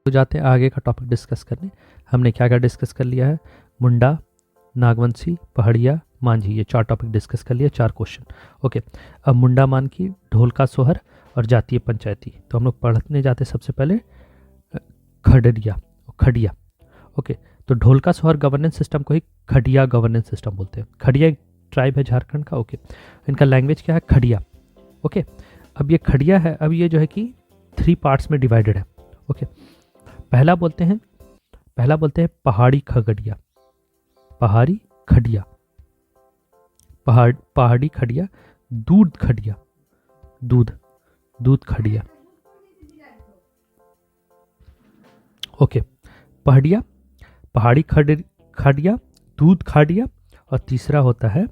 तो जाते हैं आगे का टॉपिक डिस्कस करने। हमने क्या क्या डिस्कस कर लिया है, मुंडा, नागवंशी, पहाड़िया, मांझी, ये 4 टॉपिक डिस्कस कर लिया, 4 क्वेश्चन। ओके, अब मुंडा मान की, ढोल का सोहर और जातीय पंचायती। तो हम लोग पढ़ने जाते सबसे पहले खडिया। ओके, तो ढोल का सोहर गवर्नेंस सिस्टम को ही खडिया गवर्नेंस सिस्टम बोलते हैं। खडिया एक ट्राइब है झारखंड का। ओके, इनका लैंग्वेज क्या है, खडिया। ओके, अब ये खडिया है, अब ये जो है कि 3 पार्ट्स में डिवाइडेड है। ओके, पहला बोलते हैं पहाड़ी खगड़िया, पहाड़ी खड़िया, पहाड़ी खड़िया, दूध खड़िया, दूध खड़िया। ओके, पहाड़ी खड़िया, दूध खाड़िया, और तीसरा होता है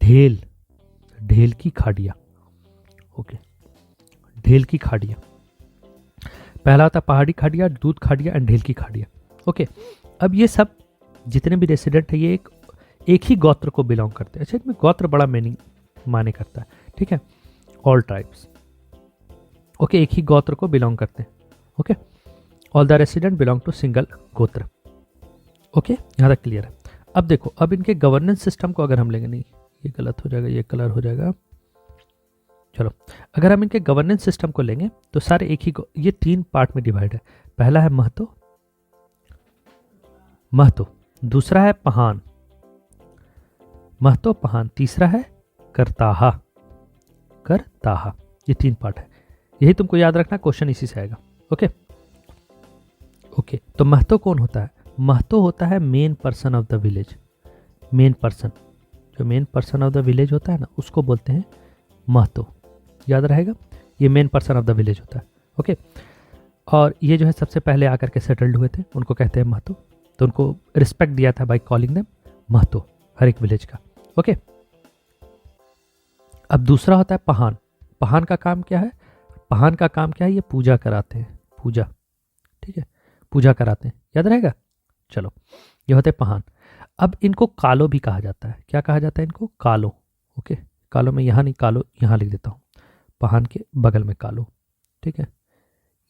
ढेल की खाड़िया। ओके, ढेल की खाड़िया। पहला होता है पहाड़ी खाड़िया, दूध खाड़िया एंड ढेल की खाड़िया। ओके, अब ये सब जितने भी रेसिडेंट है ये एक ही गोत्र को बिलोंग करते हैं। अच्छा, इसमें गोत्र बड़ा मीनिंग माने करता है, ठीक है। ऑल ट्राइब्स, ओके, एक ही गोत्र को बिलोंग करते हैं। Okay, all the resident belong to single गोत्र। ओके, यहाँ तक क्लियर है। अब देखो, अब इनके गवर्नेंस सिस्टम को अगर हम लेंगे, नहीं ये गलत हो जाएगा, ये कलर हो जाएगा। चलो, अगर हम इनके गवर्नेंस सिस्टम को लेंगे तो सारे एक ही, ये 3 पार्ट में डिवाइड है। पहला है महतो, दूसरा है पहान, महतो पहान, तीसरा है करताहा। ये 3 पार्ट है, यही तुमको याद रखना, क्वेश्चन इसी से आएगा। ओके, तो महतो कौन होता है? महतो होता है main person of the village. Main person, जो main person of the village होता है ना, उसको बोलते हैं महतो। याद रहेगा, ये main person of the village होता है। ओके, और ये जो है सबसे पहले आकर के सेटल्ड हुए थे, उनको कहते हैं महतो। तो उनको रिस्पेक्ट दिया था बाय कॉलिंग देम महतो, हर एक विलेज का। ओके, अब दूसरा होता है पहान। पहान का काम क्या है? ये पूजा कराते हैं, पूजा, ठीक है, पूजा कराते हैं, याद रहेगा। चलो, ये होते हैं पहान। अब इनको कालो भी कहा जाता है। क्या कहा जाता है इनको? कालो। ओके, कालो में यहाँ नहीं, कालो यहाँ लिख देता हूँ, पहान के बगल में कालो, ठीक है,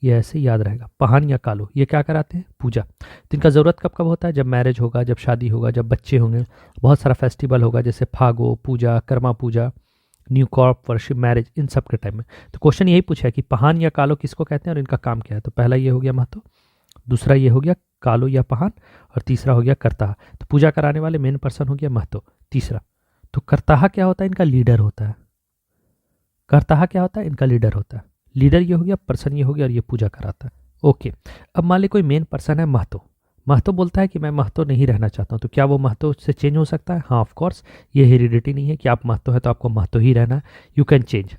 ये ऐसे याद रहेगा, पहान या कालो। ये क्या कराते हैं? पूजा। तो इनका ज़रूरत कब कब होता है? जब मैरिज होगा, जब शादी होगा, जब बच्चे होंगे, बहुत सारा फेस्टिवल होगा, जैसे फागो पूजा, कर्मा पूजा, न्यू कॉर्प वर्शिप, मैरिज, इन सब के टाइम में। तो क्वेश्चन यही पूछा है कि पहान या कालो किसको कहते हैं और इनका काम क्या है। तो पहला ये हो गया महतो, दूसरा ये हो गया कालो या पहान, और तीसरा हो गया करताहा। तो पूजा कराने वाले मेन पर्सन हो गया महतो, तीसरा। तो करताहा क्या होता है? इनका लीडर होता है। करताहा क्या होता है? इनका लीडर होता है। लीडर ये हो गया, पर्सन ये हो गया, और ये पूजा कराता है। ओके, अब मान ली कोई मेन पर्सन है महतो। महतो बोलता है कि मैं महतो नहीं रहना चाहता हूँ, तो क्या वो महतो से चेंज हो सकता है? हाँ, ऑफ कोर्स। ये हेरिडिटी नहीं है कि आप महतो है तो आपको महतो ही रहना है। यू कैन चेंज,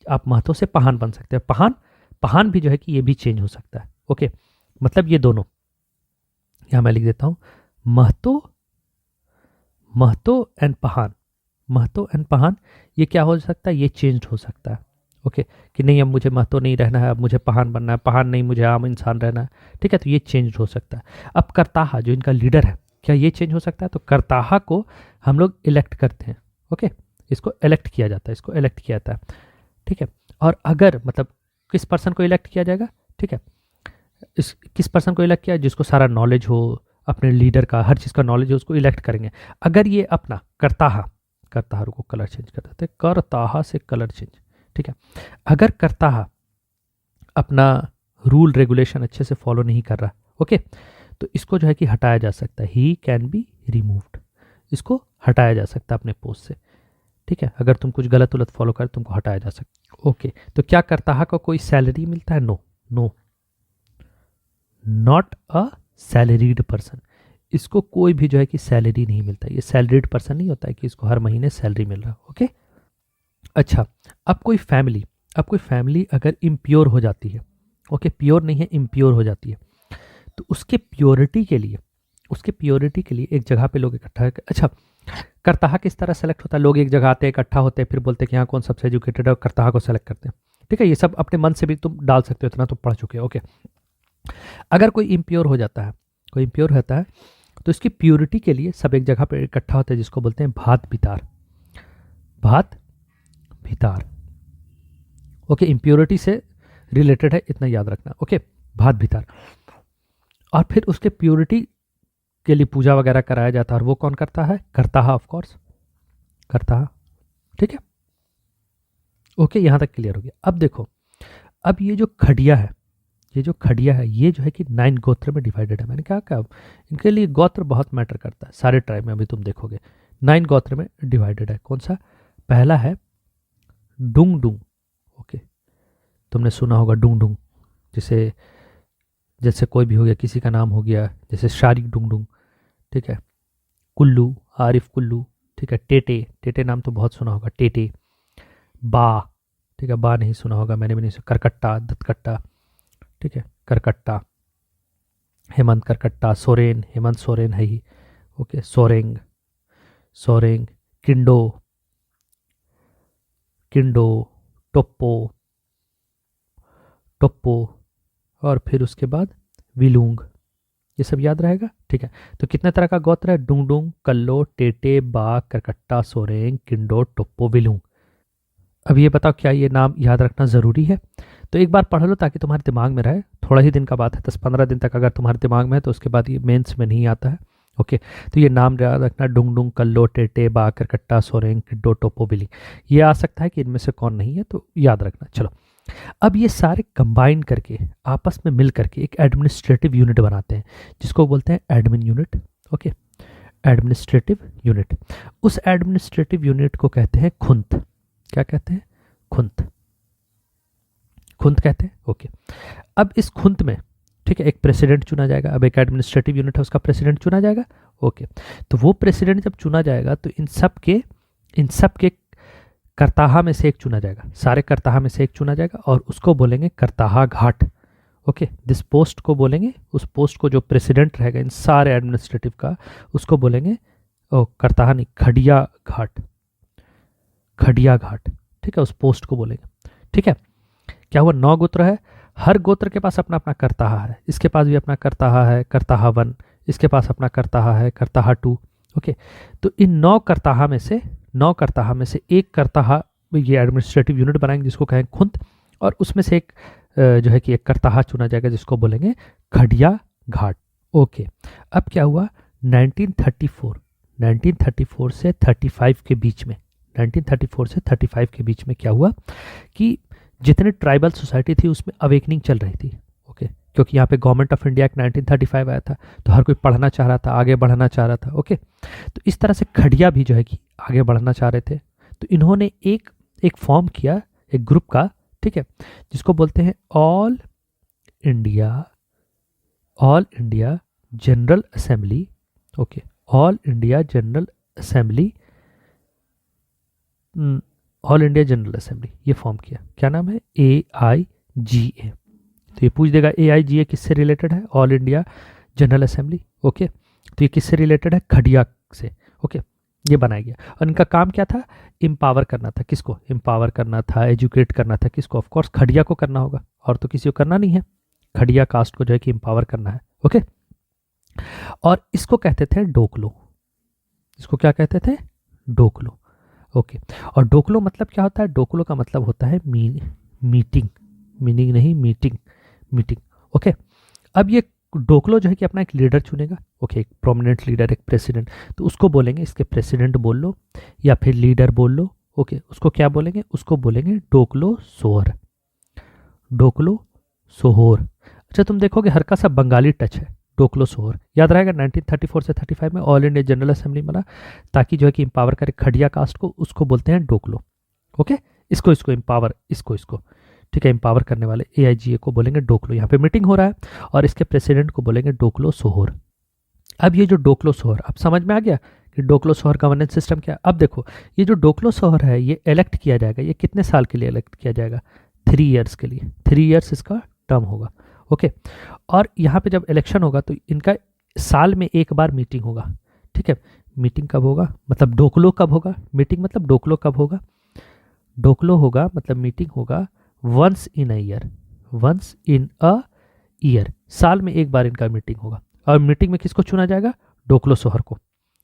आप महतो से पहान बन सकते हैं। पहान भी जो है कि ये भी चेंज हो सकता है। ओके, मतलब ये दोनों, यहाँ मैं लिख देता हूँ, महतो एंड पहान, ये क्या हो सकता है? ये चेंज हो सकता है। ओके, कि नहीं अब मुझे महतो नहीं रहना है, अब मुझे पहान बनना है, पहान नहीं मुझे आम इंसान रहना है, ठीक है, तो ये चेंज हो सकता है। अब करताहा जो इनका लीडर है, क्या ये चेंज हो सकता है? तो करताहा को हम लोग इलेक्ट करते हैं। ओके, इसको इलेक्ट किया जाता है, ठीक है। और अगर मतलब किस पर्सन को इलेक्ट किया जाएगा, ठीक है, किस पर्सन को इलेक्ट किया? जिसको सारा नॉलेज हो, अपने लीडर का हर चीज़ का नॉलेज हो, उसको इलेक्ट करेंगे। अगर ये अपना करताहा को कलर चेंज कर देते, करताहा से कलर चेंज, ठीक है। अगर करताहा अपना रूल रेगुलेशन अच्छे से फॉलो नहीं कर रहा, ओके, तो इसको जो है कि हटाया जा सकता है। ही कैन बी रिमूव्ड, इसको हटाया जा सकता है अपने पोस्ट से, ठीक है। अगर तुम कुछ गलत उलत फॉलो कर, तुमको हटाया जा सकता है। ओके, तो क्या करताहा को कोई सैलरी मिलता है? No, not a salaried person. इसको कोई भी जो है कि सैलरी नहीं मिलता। ये सैलरीड पर्सन नहीं होता है कि इसको हर महीने सैलरी मिल रहा। ओके, अच्छा, अब कोई फैमिली अगर इम्प्योर हो जाती है, ओके, प्योर नहीं है, इम्प्योर हो जाती है, तो उसके प्योरिटी के लिए एक जगह पे लोग इकट्ठा, अच्छा, करताहा किस तरह सेलेक्ट होता है? लोग एक जगह आते हैं, इकट्ठा होते हैं, फिर बोलते हैं कि यहाँ कौन सबसे एजुकेटेड है, और करताहा को सेलेक्ट करते हैं, ठीक है। ये सब अपने मन से भी तुम डाल सकते हो, इतना तो पढ़ चुके हो। ओके, अगर कोई इम्प्योर हो जाता है, तो इसकी प्योरिटी के लिए सब एक जगह पर इकट्ठा होते हैं, जिसको बोलते हैं भात भितार। ओके, इम्प्योरिटी से रिलेटेड है, इतना याद रखना। ओके, भात भितार। और फिर उसके प्योरिटी के लिए पूजा वगैरह कराया जाता है, और वो कौन करता है? Kartaha, of course Kartaha. ठीक है, ओके, यहां तक क्लियर हो गया। अब देखो, अब ये जो खड़िया है, ये जो खड़िया है, ये जो है कि 9 गोत्र में डिवाइडेड है। मैंने क्या कहा, इनके लिए गोत्र बहुत मैटर करता है सारे ट्राइब में। अभी तुम देखोगे 9 गोत्र में डिवाइडेड है। कौन सा? पहला है डुंग डुंग। ओके, तुमने सुना होगा डुंग डुंग, जैसे जैसे कोई भी हो गया, किसी का नाम हो गया, जैसे शारिक डुंग डुंग। ठीक है, कुल्लू, आरिफ कुल्लू। ठीक है, टेटे, टेटे नाम तो बहुत सुना होगा, टेटे। बा, ठीक है, बा नहीं सुना होगा, मैंने भी नहीं सुना। करकट्टा, दत्तकट्टा। ठीक है, करकट्टा, हेमंत करकट्टा। सोरेन, हेमंत सोरेन है ही। ओके, सोरेंग, सोरेंग। किंडो, किंडो। टोप्पो, टोप्पो। और फिर उसके बाद विलूंग। ये सब याद रहेगा। ठीक है, तो कितने तरह का गोत्र है? डुंगडुंग, कल्लो, टेटे, बा, करकट्टा, सोरेंग, किंडो, टोप्पो, विलूंग। अब ये बताओ, क्या ये नाम याद रखना ज़रूरी है? तो एक बार पढ़ लो ताकि तुम्हारे दिमाग में रहे। थोड़ा ही दिन का बात है, 10-15 दिन तक अगर तुम्हारे दिमाग में है तो उसके बाद ये मेंस में नहीं आता है। ओके, तो ये नाम याद रखना, डुंगडुंग, कल्लो, टेटे, बा, करकट्टा, सोरेंग, किड्डो, टोपो, बिली। ये आ सकता है कि इनमें से कौन नहीं है, तो याद रखना। चलो, अब ये सारे कंबाइन करके आपस में मिल करके एक एडमिनिस्ट्रेटिव यूनिट बनाते हैं, जिसको बोलते हैं admin unit. Okay, administrative unit. उस एडमिनिस्ट्रेटिव यूनिट को कहते हैं खुंत। क्या कहते हैं? खुंत, खुंत कहते हैं। ओके, अब इस खुंत में, ठीक है, एक प्रेसिडेंट चुना जाएगा। अब एक एडमिनिस्ट्रेटिव यूनिट है, उसका प्रेसिडेंट चुना जाएगा। ओके, तो वो प्रेसिडेंट जब चुना जाएगा तो इन सब के करताहा में से एक चुना जाएगा, सारे करताहा में से एक चुना जाएगा, और उसको बोलेंगे करताहा घाट। ओके, दिस पोस्ट को बोलेंगे, उस पोस्ट को जो प्रेसिडेंट रहेगा इन सारे एडमिनिस्ट्रेटिव का, उसको बोलेंगे करताहा नहीं, खड़िया घाट, खड़िया घाट। ठीक है, उस पोस्ट को बोलेंगे। ठीक है, क्या हुआ? 9 गोत्र है, हर गोत्र के पास अपना अपना करताहा है। इसके पास भी अपना करताहा है, करताहा 1। इसके पास अपना करताहा है, करताहा 2। ओके, तो इन 9 करताहा में से एक करताहा ये एडमिनिस्ट्रेटिव यूनिट बनाएंगे, जिसको कहेंगे खुंत, और उसमें से एक जो है कि एक करताहा चुना जाएगा, जिसको बोलेंगे खड़िया घाट। ओके, अब क्या हुआ? 1934 से 35 के बीच में, 1934 से 35 के बीच में क्या हुआ कि जितने ट्राइबल सोसाइटी थी उसमें अवेकनिंग चल रही थी। ओके, क्योंकि यहाँ पे गवर्नमेंट ऑफ इंडिया एक्ट 1935 आया था, तो हर कोई पढ़ना चाह रहा था, आगे बढ़ना चाह रहा था। ओके, तो इस तरह से खड़िया भी जो है कि आगे बढ़ना चाह रहे थे, तो इन्होंने एक फॉर्म किया, एक ग्रुप का। ठीक है, जिसको बोलते हैं all India general assembly. Okay, all India general assembly, all India general assembly, ये फॉर्म किया। क्या नाम है? AIGA। तो ये पूछ देगा AIGA किससे रिलेटेड है? All India general assembly. Okay, तो ये किससे रिलेटेड है? खड़िया से। ओके, ये बनाया गया, और इनका काम क्या था? एम्पावर करना था। किसको एम्पावर करना था? एजुकेट करना था। किसको? ऑफकोर्स खड़िया को करना होगा, और तो किसी को करना नहीं है। खड़िया कास्ट को जो है कि एम्पावर करना है। ओके, और इसको कहते थे डोकलो। इसको क्या कहते थे? डोकलो। ओके, और डोकलो मतलब क्या होता है? डोकलो का मतलब होता है मीटिंग, मीनिंग नहीं, मीटिंग। ओके, अब ये डोकलो जो है कि अपना एक लीडर चुनेगा। ओके, एक प्रोमिनेंट लीडर, एक प्रेसिडेंट, तो उसको बोलेंगे, इसके प्रेसिडेंट बोल लो या फिर लीडर बोल लो। ओके, उसको क्या बोलेंगे? उसको बोलेंगे डोकलो सोहर, डोकलो सोहोर। अच्छा, तुम देखोगे हल्का सा बंगाली टच है, डोकलो सोहर। याद रहेगा 1934 से 35 में ऑल इंडिया जनरल असेंबली बना, ताकि जो है कि एम्पावर करे खड़िया कास्ट को, उसको बोलते हैं डोकलो। ओके, इसको एम्पावर, इसको ठीक है, एम्पावर करने वाले AIGA को बोलेंगे डोकलो। यहाँ पे मीटिंग हो रहा है, और इसके प्रेसिडेंट को बोलेंगे डोकलो सोहोर। अब ये जो डोकलो सोहर, अब समझ में आ गया कि डोकलो सोहर गवर्नेंस सिस्टम क्या है? अब देखो, ये जो डोकलो सोहर है, ये इलेक्ट किया जाएगा। ये कितने साल के लिए इलेक्ट किया जाएगा? 3 ईयर्स के लिए। 3 ईयर्स इसका टर्म होगा। ओके, और यहाँ पे जब इलेक्शन होगा तो इनका साल में एक बार मीटिंग होगा। ठीक है, मीटिंग कब होगा? मतलब डोकलो कब होगा? मीटिंग मतलब डोकलो कब होगा? डोकलो होगा मतलब मीटिंग होगा वंस इन अ ईयर, साल में एक बार इनका मीटिंग होगा। और मीटिंग में किसको चुना जाएगा? डोकलो सोहर को।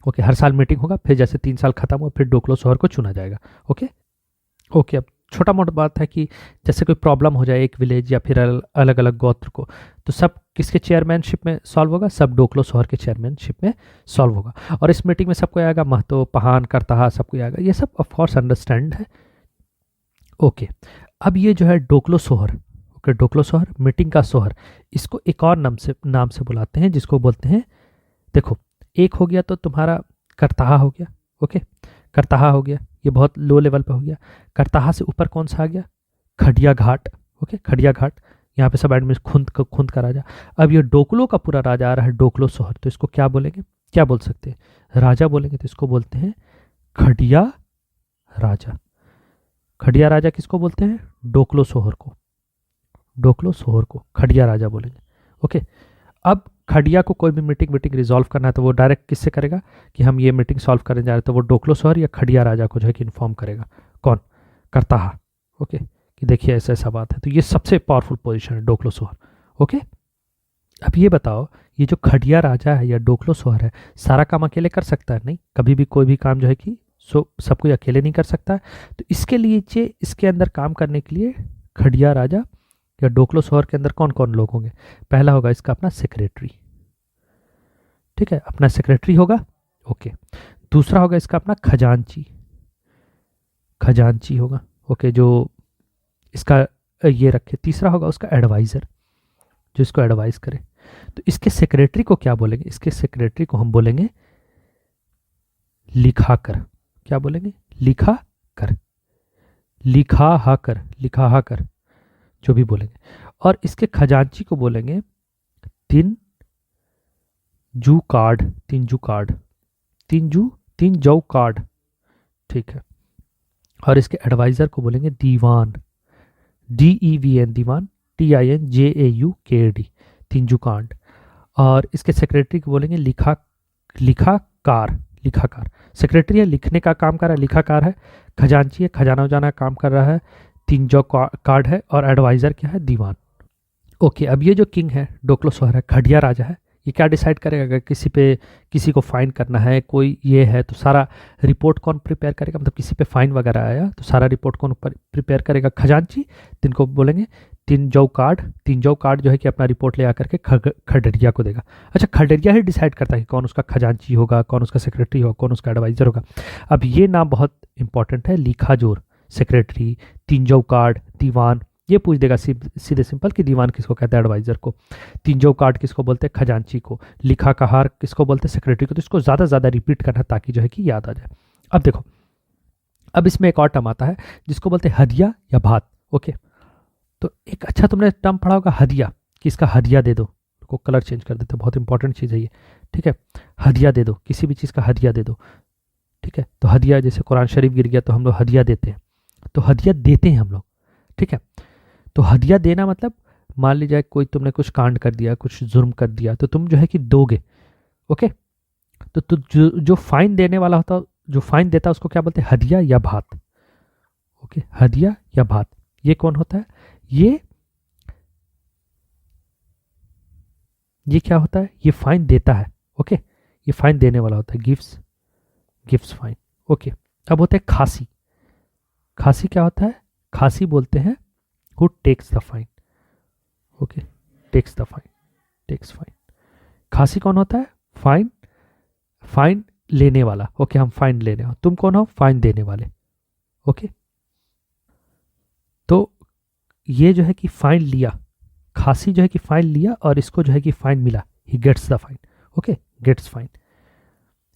ओके, हर साल मीटिंग होगा, फिर जैसे 3 साल खत्म हुआ फिर डोकलो सोहर को चुना जाएगा। ओके, अब छोटा मोटा बात है कि जैसे कोई प्रॉब्लम हो जाए एक विलेज या फिर अलग अलग गोत्र को, तो सब किसके चेयरमैनशिप में सॉल्व होगा? सब डोकलो सोहर के चेयरमैनशिप में सॉल्व होगा। और इस मीटिंग में सबको आएगा, महतो, पहान, करताहा, सबको आएगा। ये सब ऑफ कोर्स अंडरस्टैंड है। ओके, अब ये जो है डोकलो सोहर, ओके, डोकलो सोहर मीटिंग का सोहर, इसको एक और नाम से बुलाते हैं, जिसको बोलते हैं, देखो एक हो गया तो तुम्हारा करताहा हो गया, ओके, करताहा हो गया, ये बहुत लो लेवल पे हो गया। करताहा से ऊपर कौन सा आ गया? खड़िया घाट, ओके, खड़िया घाट, यहाँ पे सब एडमिन खुंद का राजा। अब ये डोकलो का पूरा राजा आ रहा है, डोकलो सोहर, तो इसको क्या बोलेंगे? क्या बोल सकते हैं? राजा बोलेंगे, तो इसको बोलते हैं खड़िया राजा। खड़िया राजा किसको बोलते हैं? डोकलो सोहर को, डोकलो सोहर को खड़िया राजा बोलेंगे, ओके। अब खड़िया को कोई भी मीटिंग रिजॉल्व करना है तो वो डायरेक्ट किससे करेगा कि हम ये मीटिंग सॉल्व करने जा रहे हैं, तो वो डोकलो सोहर या खड़िया राजा को जो है कि इन्फॉर्म करेगा। कौन? करताहा, ओके, कि देखिए ऐसा ऐसा बात है। तो ये सबसे पावरफुल पोजीशन है डोकलो सोहर, ओके। अब ये बताओ, ये जो खड़िया राजा है या डोकलो सोहर है, सारा काम अकेले कर सकता है? नहीं, कभी भी कोई भी काम जो है कि सब कोई अकेले नहीं कर सकता है। तो इसके लिए इसके अंदर काम करने के लिए खड़िया राजा या डोकलो सोहर के अंदर कौन कौन लोग होंगे? पहला होगा इसका अपना सेक्रेटरी, ठीक है, अपना सेक्रेटरी होगा, ओके। दूसरा होगा इसका अपना खजांची, खजांची होगा, ओके, जो इसका ये रखे। तीसरा होगा उसका एडवाइज़र, जो इसको एडवाइस करे। तो इसके सेक्रेटरी को क्या बोलेंगे? इसके सेक्रेटरी को हम बोलेंगे लिखाकर। क्या बोलेंगे? लिखाकर, लिखाहाकर, जो भी बोलेंगे। और इसके खजांची को बोलेंगे तीन जू कार्ड, ठीक है। और इसके एडवाइजर को बोलेंगे दीवान, DEVN, दीवान, TINJAUKD, तीनजू। और इसके सेक्रेटरी को बोलेंगे लिखाकार। सेक्रेटरी है, लिखने का काम कर रहा है, लिखाकार है। खजांची है, खजाना उजाना काम कर रहा है। तीनजो कार्ड है। और एडवाइजर क्या है? दीवान। ओके, अब ये जो किंग है डोकलो सोहर है, खड़िया राजा है, ये क्या डिसाइड करेगा? अगर किसी को फाइन करना है, कोई ये है, तो सारा रिपोर्ट कौन प्रिपेयर करेगा? मतलब किसी पे फाइन वगैरह आया तो सारा रिपोर्ट कौन प्रिपेयर करेगा? खजांची। तिनको बोलेंगे तीनजौ कार्ड जो है कि अपना रिपोर्ट ले आकर के खडरिया को देगा। अच्छा, खडरिया ही डिसाइड करता है कि कौन उसका खजांची होगा, कौन उसका सेक्रेटरी होगा, कौन उसका एडवाइजर होगा। अब ये नाम बहुत इंपॉर्टेंट है, लिखाजोर, सेक्रेटरी, तीनजौ कार्ड, दीवान। ये पूछ देगा सीधे सिंपल कि दीवान किसको कहते हैं? एडवाइजर को। तीनजौ कार्ड किसको बोलते हैं? खजांची को। लिखा कहार किसको बोलते हैं? सेक्रेटरी को। तो इसको ज़्यादा ज़्यादा रिपीट करना ताकि जो है कि याद आ जाए। अब देखो, अब इसमें एक और टर्म आता है जिसको बोलते हैं हदिया या भात। ओके, तो एक अच्छा तुमने टर्म पढ़ा होगा हदिया, कि इसका हदिया दे दो। को कलर चेंज कर देते हैं, बहुत इंपॉर्टेंट चीज़ है ये, ठीक है। हदिया दे दो, किसी भी चीज़ का हदिया दे दो, ठीक है। तो हदिया, जैसे कुरान शरीफ गिर गया तो हम लोग हदिया देते हैं, तो हदिया देते हैं हम लोग, ठीक है। तो हदिया देना मतलब मान लीजिए कोई तुमने कुछ कांड कर दिया, कुछ जुर्म कर दिया, तो तुम जो है कि दोगे। ओके, तो जो फाइन देने वाला होता, जो फाइन देता है उसको क्या बोलते हैं? हदिया या भात। ओके, हदिया या भात। ये कौन होता है? ये क्या होता है? ये फाइन देता है। ओके, ये फाइन देने वाला होता है, गिव्स फाइन। ओके, अब होता है खासी। खासी क्या होता है? खासी बोलते हैं who takes the fine. Okay, takes fine. Khasi कौन होता है? फाइन लेने वाला। ओके, हम फाइन लेने हो, तुम कौन हो? फाइन देने वाले। ओके, तो ये जो है कि फाइन लिया, खासी जो है कि फाइन लिया और इसको जो है कि फाइन मिला, he gets the fine. Okay, gets fine,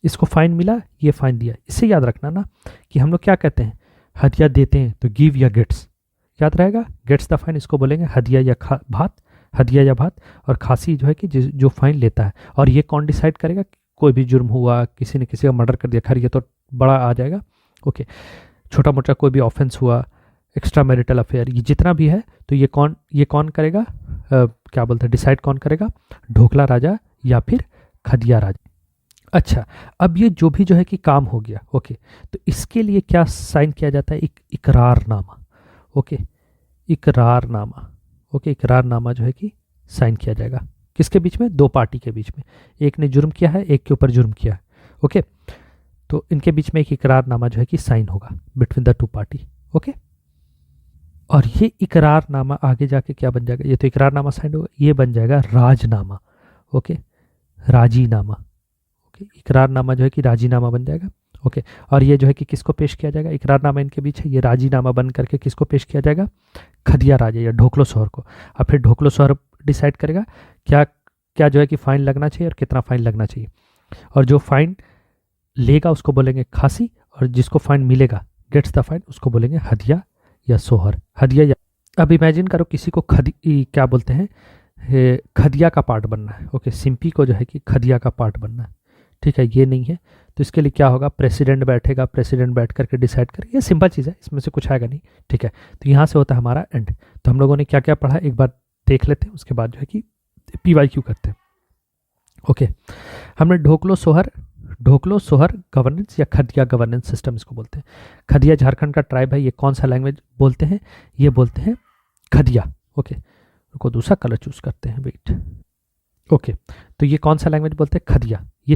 इसको फाइन मिला, ये फाइन दिया। इससे याद रखना ना कि हम लोग क्या कहते हैं? हदिया देते हैं तो गिव या गेट्स, याद रहेगा। गेट्स द फाइन इसको बोलेंगे हदिया या भात, हदिया या भात। और खासी जो है कि जो फाइन लेता है। और ये कौन डिसाइड करेगा? कोई भी जुर्म हुआ, किसी ने किसी का मर्डर कर दिया, खैर ये तो बड़ा आ जाएगा। ओके, छोटा मोटा कोई भी ऑफेंस हुआ, एक्स्ट्रा मैरिटल अफेयर, ये जितना भी है, तो ये कौन करेगा? क्या बोलते हैं, डिसाइड कौन करेगा? ढोकला राजा या फिर खदिया राजा। अच्छा, अब ये जो भी जो है कि काम हो गया, ओके, तो इसके लिए क्या साइन किया जाता है? इकरारनामा। ओके, इकरारनामा। ओके, इकरारनामा जो है कि साइन किया जाएगा किसके बीच में? दो पार्टी के बीच में। एक ने जुर्म किया है, एक के ऊपर जुर्म किया है। ओके, तो इनके बीच में एक इकरारनामा जो है कि साइन होगा between the two party. Okay, और ये इकरारनामा आगे जाके क्या बन जाएगा, ये तो इकरारनामा साइन होगा, ये बन जाएगा राजनामा। ओके, राजीनामा। ओके, इकरारनामा जो है कि राजीनामा बन जाएगा। ओके, और ये जो है कि किसको पेश किया जाएगा, इकरारनामा इनके बीच है, ये राजीनामा बन करके किसको पेश किया जाएगा, खदिया राजा या ढोकलो सोहर को। अब फिर ढोकलो सोहर डिसाइड करेगा क्या क्या जो है कि फाइन लगना चाहिए और कितना फाइन लगना चाहिए, और जो फाइन लेगा उसको बोलेंगे खासी, और जिसको फाइन मिलेगा गेट्स द फाइन उसको बोलेंगे हदिया या सोहर। हदिया या, अब इमेजिन करो किसी को क्या बोलते हैं, खदिया का पार्ट बनना है। ओके, सिंपी को जो है कि खदिया का पार्ट बनना है। ठीक है, ये नहीं है तो इसके लिए क्या होगा, प्रेसिडेंट बैठेगा, प्रेसिडेंट बैठ करके डिसाइड करेगा। ये सिंपल चीज़ है, इसमें से कुछ आएगा नहीं। ठीक है, तो यहाँ से होता है हमारा एंड। तो हम लोगों ने क्या क्या पढ़ा एक बार देख लेते हैं, उसके बाद जो है कि PYQ करते हैं। ओके, हमने ढोकलो सोहर गवर्नेंस या खदिया गवर्नेंस सिस्टम इसको बोलते हैं। खदिया झारखंड का ट्राइब है। ये कौन सा लैंग्वेज बोलते हैं, ये बोलते हैं खदिया। ओके, रुको दूसरा कलर चूज करते हैं, वेट। ओके, तो ये कौन सा लैंग्वेज बोलते हैं, खदिया। ये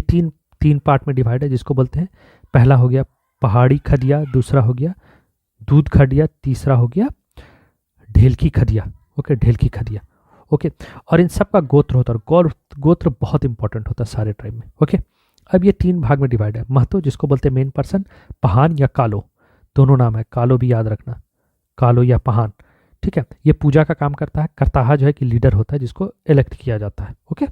तीन पार्ट में डिवाइड है, जिसको बोलते हैं, पहला हो गया पहाड़ी खदिया, दूसरा हो गया दूध खदिया, तीसरा हो गया ढेलकी खदिया। ओके, ढेलकी खदिया। ओके, और इन सब का गोत्र होता है, और गोत्र बहुत इंपॉर्टेंट होता है सारे ट्राइब में। ओके, अब ये 3 भाग में डिवाइड है। महतो जिसको बोलते हैं मेन पर्सन, पहान या कालो, दोनों नाम है, कालो भी याद रखना, कालो या पहान। ठीक है, ये पूजा का काम करता है। करताहा जो है कि लीडर होता है जिसको इलेक्ट किया जाता है। ओके,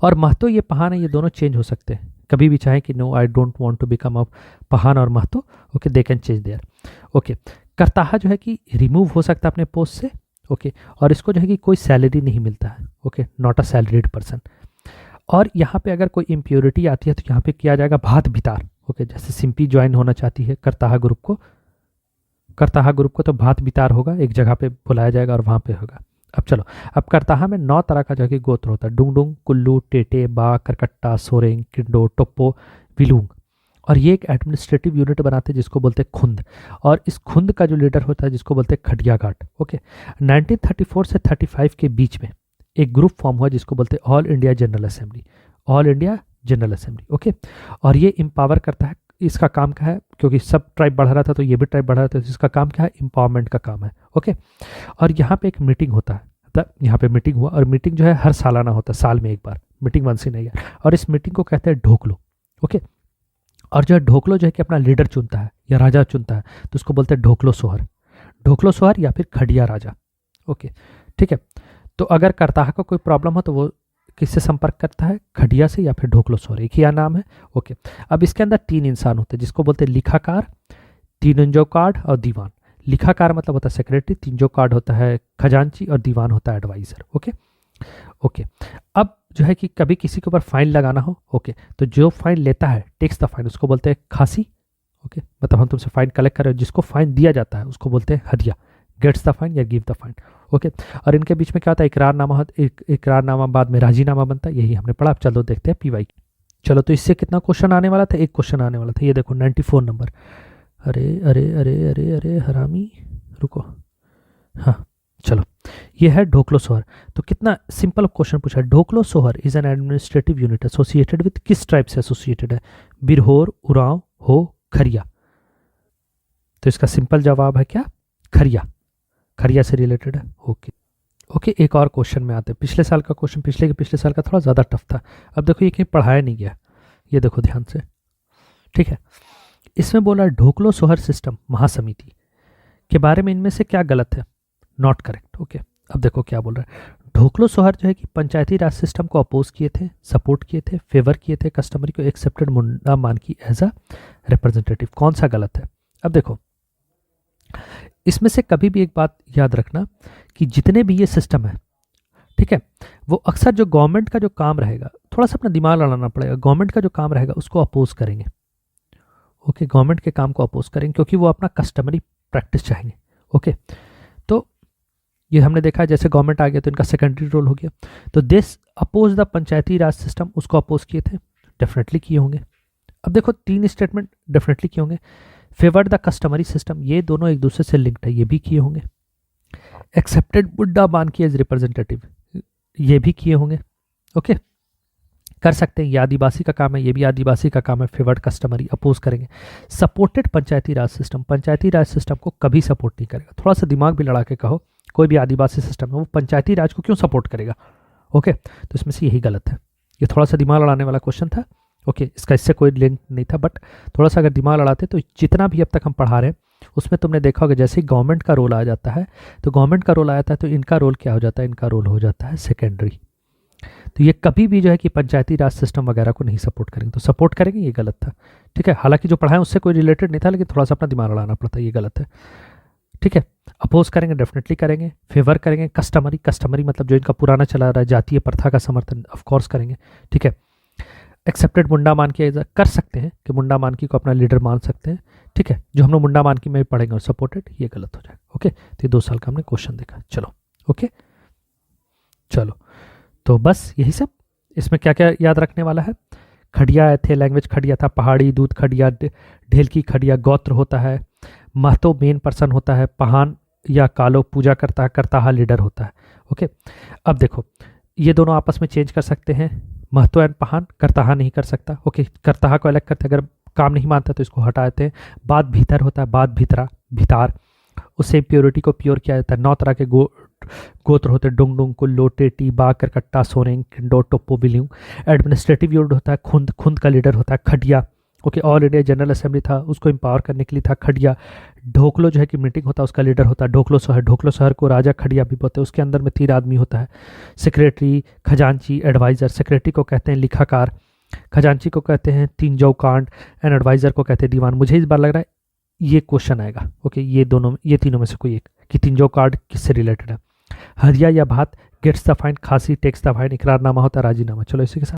और महतो ये पहान है, ये दोनों चेंज हो सकते हैं कभी भी चाहे कि no I don't want to become a pahan और Mahto. Okay, they can change there. Okay, करताहा जो है कि रिमूव हो सकता है अपने पोस्ट से। ओके, और इसको जो है कि कोई सैलरी नहीं मिलता है। Okay, not a salaried person. और यहाँ पे अगर कोई इम्प्योरिटी आती है तो यहाँ पे किया जाएगा भात भितार। ओके, जैसे सिंपी ज्वाइन होना चाहती है करताहा ग्रुप को तो भात भितार होगा, एक जगह पे बुलाया जाएगा और वहाँ पे होगा। अब चलो, अब करताहा में 9 तरह का जो है गोत्र होता है, डुंगडुंग, कुल्लू, टेटे, बा, करकट्टा, सोरेंग, किंडो, टोप्पो, विलूंग। और ये एक एडमिनिस्ट्रेटिव यूनिट बनाते हैं जिसको बोलते हैं खुंद, और इस खुंद का जो लीडर होता है जिसको बोलते हैं खडिया घाट। ओके, 1934 से 35 के बीच में एक ग्रुप फॉर्म हुआ जिसको बोलते हैं all India general assembly, all India general assembly. Okay, और ये एम्पावर करता है, इसका काम क्या है, क्योंकि सब ट्राइब बढ़ रहा था तो ये भी ट्राइब बढ़ रहा था, तो इसका काम क्या है, एम्पावरमेंट का काम है। ओके, और यहाँ पे एक मीटिंग होता है, मतलब यहाँ पे मीटिंग हुआ, और मीटिंग जो है हर सालाना होता है, साल में एक बार meeting, once in a year, और इस मीटिंग को कहते हैं ढोकलो। ओके, और जो है ढोकलो जो है कि अपना लीडर चुनता है या राजा चुनता है, तो उसको बोलते हैं ढोकलो सोहर या फिर खडिया राजा। ओके, ठीक है, तो अगर करताहा को कोई प्रॉब्लम हो तो वो किससे संपर्क करता है, खडिया से या फिर ढोकलो सोहर, एक ही नाम है। ओके, अब इसके अंदर 3 इंसान होते हैं जिसको बोलते हैं लिखाकार, तीनंजोकार्ड और दीवान। लिखाकार मतलब होता है सेक्रेटरी, तीनंजोकार्ड होता है खजांची, और दीवान होता है एडवाइजर। ओके, ओके, अब जो है कि कभी किसी के ऊपर फाइन लगाना हो, ओके, तो जो फाइन लेता है, टेक्स द फाइन, उसको बोलते हैं खासी। ओके, मतलब हम तुमसे फाइन कलेक्ट कर रहे हो, जिसको फाइन दिया जाता है उसको बोलते हैं हदिया, गेट्स द फाइन या गिव द फाइन। ओके, और इनके बीच में क्या होता है, इकरारनामा बाद में राजीनामा बनता है, यही हमने पढ़ा। अब चलो देखते हैं PY। चलो, तो इससे कितना क्वेश्चन आने वाला था, एक क्वेश्चन आने वाला था, ये देखो 94 नंबर। अरे अरे अरे अरे अरे हरामी, रुको। हाँ, चलो, ये है ढोकलो सोहर। तो कितना सिंपल क्वेश्चन पूछा है, ढोकलो सोहर is an administrative unit associated with, किस ट्राइब से एसोसिएटेड है, बिरहोर, उरांव, हो, खरिया। तो इसका सिंपल जवाब है क्या, खरिया से रिलेटेड है। ओके, ओके, एक और क्वेश्चन में आते हैं। पिछले साल का क्वेश्चन, पिछले साल का थोड़ा ज़्यादा टफ था। अब देखो ये कहीं पढ़ाया नहीं गया, ये देखो ध्यान से। ठीक है, इसमें बोला ढोकलो सोहर सिस्टम महासमिति के बारे में इनमें से क्या गलत है, नॉट करेक्ट। ओके, अब देखो क्या बोल रहा है, ढोकलो सोहर जो है कि पंचायती राज सिस्टम को अपोज किए थे, सपोर्ट किए थे, फेवर किए थे, कस्टमरी को एक्सेप्टेड मुंडा मान की एज अ रिप्रेजेंटेटिव। कौन सा गलत है, अब देखो इसमें से कभी भी एक बात याद रखना कि जितने भी ये सिस्टम है, ठीक है, वो अक्सर जो गवर्नमेंट का जो काम रहेगा, थोड़ा सा अपना दिमाग लड़ाना पड़ेगा, गवर्नमेंट का जो काम रहेगा उसको अपोज करेंगे। ओके, गवर्नमेंट के काम को अपोज करेंगे क्योंकि वो अपना कस्टमरी प्रैक्टिस चाहेंगे। ओके, तो ये हमने देखा जैसे गवर्नमेंट आ गया तो इनका सेकेंडरी रोल हो गया। तो this oppose the Panchayati Raj system, उसको अपोज किए थे, डेफिनेटली किए होंगे। अब देखो 3 स्टेटमेंट डेफिनेटली किए होंगे। फेवर्ड द कस्टमरी सिस्टम, ये दोनों एक दूसरे से लिंक्ड है, ये भी किए होंगे। एक्सेप्टेड बुड्ढा मान की एज रिप्रेजेंटेटिव, ये भी किए होंगे। ओके, कर सकते हैं, ये आदिवासी का काम है, ये भी आदिवासी का काम है। फेवर्ड कस्टमरी अपोज करेंगे। सपोर्टेड पंचायती राज सिस्टम, पंचायती राज सिस्टम को कभी सपोर्ट नहीं करेगा। थोड़ा सा दिमाग भी लड़ा के कहो, कोई भी आदिवासी सिस्टम है वो पंचायती राज को क्यों सपोर्ट करेगा? ओके, तो इसमें से यही गलत है। ये थोड़ा सा दिमाग लड़ाने वाला क्वेश्चन था। ओके, इसका इससे कोई लिंक नहीं था, बट थोड़ा सा अगर दिमाग लड़ाते तो जितना भी अब तक हम पढ़ा रहे हैं उसमें तुमने देखा होगा जैसे ही गवर्नमेंट का रोल आ जाता है, तो गवर्नमेंट का रोल आ जाता है तो इनका रोल क्या हो जाता है? इनका रोल हो जाता है सेकेंडरी। तो ये कभी भी जो है कि पंचायती राज सिस्टम वगैरह को नहीं सपोर्ट करेंगे, तो सपोर्ट करेंगे ये गलत था। ठीक है, हालांकि जो पढ़ाएं उससे कोई रिलेटेड नहीं था, लेकिन थोड़ा सा अपना दिमाग लड़ाना पड़ता है, ये गलत है। ठीक है, अपोज करेंगे, डेफिनेटली करेंगे। फेवर करेंगे, कस्टमरी, कस्टमरी मतलब जो इनका पुराना चला रहा है जातीय प्रथा का समर्थन ऑफकोर्स करेंगे। ठीक है, एक्सेप्टेड मुंडा मानकी कर सकते हैं कि मुंडा मानकी को अपना लीडर मान सकते हैं। ठीक है, जो हम लोग मुंडा मानकी में पढ़ेंगे और सपोर्टेड, ये गलत हो जाएगा। ओके, तो ये 2 साल का हमने क्वेश्चन देखा। चलो ओके, चलो तो बस यही सब। इसमें क्या क्या याद रखने वाला है? खड़िया थे, लैंग्वेज खड़िया था, पहाड़ी दूध खड़िया, ढेलकी खड़िया गोत्र होता है, महतो मेन पर्सन होता है, पहान या कालो पूजा करता है, करताहा लीडर होता है। ओके, अब देखो ये दोनों आपस में चेंज कर सकते हैं, महतो एंड पहान, करताहा नहीं कर सकता। ओके, करताहा को अलग करते, अगर काम नहीं मानता तो इसको हटा देते हैं। बाद भीतर होता है, बाद भीतरा, भितार, उससे प्योरिटी को प्योर किया जाता है। 9 तरह के गोत्र होते हैं, डुंग डुंग, कुल्लो, टेटी, बाग, करकट्टा, सोरेंग, किंडो, टोप्पो, बिलिंग। एडमिनिस्ट्रेटिव यूनिट होता है, खुंद, खुंद का लीडर होता है Khadiya. Okay, all India general assembly था, उसको एम्पावर करने के लिए था खडिया। ढोकलो जो है कि मीटिंग होता है, उसका लीडर होता है ढोकलो शहर। ढोकलो शहर को राजा खडिया भी बोलते हैं, उसके अंदर में 3 आदमी होता है, सेक्रेटरी, खजांची, एडवाइज़र। सेक्रेटरी को कहते हैं लिखाकार, खजांची को कहते हैं तिंजौ कांड, एंड एडवाइज़र को कहते हैं दीवान। मुझे इस बार लग रहा है ये क्वेश्चन आएगा। ओके, ये तीनों में से कोई एक कि तिंजौ कार्ड किससे रिलेटेड है। हदिया या भात, गेट्स द फाइन, खासी टेक्स द फाइन, इकरारनामा होता है, राजीनामा। चलो इसी के साथ